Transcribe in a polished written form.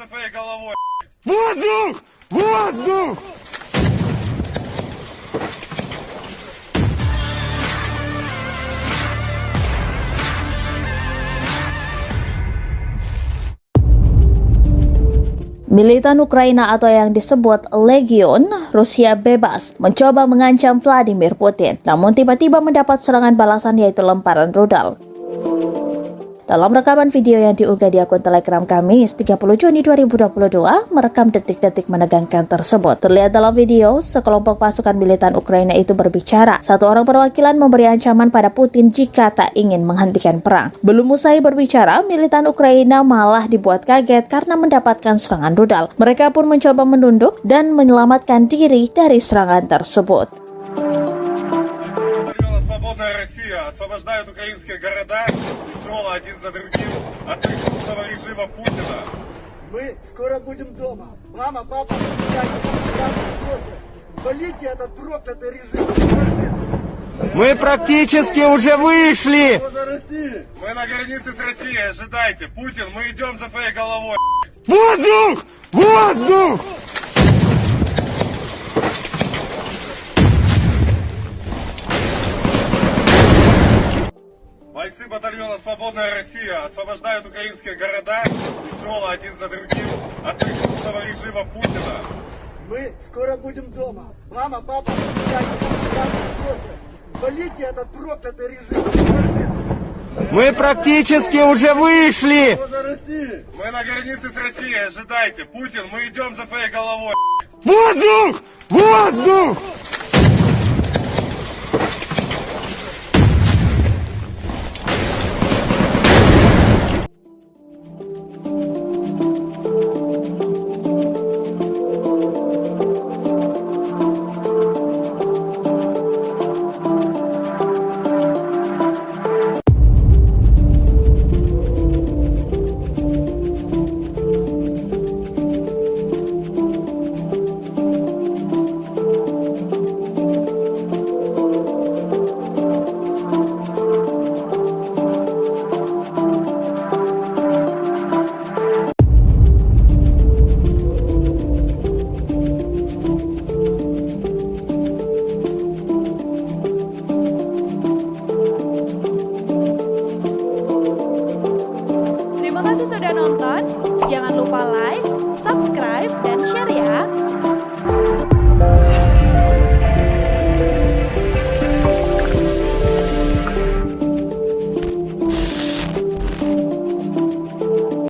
за твоей головой. Воздух! Воздух! Militan Ukraina atau yang disebut Legion Rusia Bebas mencoba mengancam Vladimir Putin, namun tiba-tiba mendapat serangan balasan yaitu lemparan rudal. Dalam rekaman video yang diunggah di akun Telegram Kamis 30 Juni 2022, merekam detik-detik menegangkan tersebut. Terlihat dalam video, sekelompok pasukan militan Ukraina itu berbicara. Satu orang perwakilan memberi ancaman pada Putin jika tak ingin menghentikan perang. Belum usai berbicara, militan Ukraina malah dibuat kaget karena mendapatkan serangan rudal. Mereka pun mencoba menunduk dan menyelamatkan diri dari serangan tersebut. Свободная Россия освобождают украинские города и села один за другим от преступного режима Путина. Мы скоро будем дома. Мама, папа, дядя, брат, сестры. Полите этот проклятый режим. Мы практически уже вышли! Мы на границе с Россией, ожидайте. Путин, мы идем за твоей головой. Воздух! Воздух! Бойцы батальона «Свободная Россия» освобождают украинские города и села один за другим от преступного режима Путина. Мы скоро будем дома. Мама, папа, дядя, брат, сестры. Полите этот проклятый режим. Мы практически уже вышли! Мы на границе с Россией, ожидайте. Путин, мы идем за твоей головой. Воздух! Воздух! Terima kasih sudah nonton. Jangan lupa like, subscribe, dan share ya.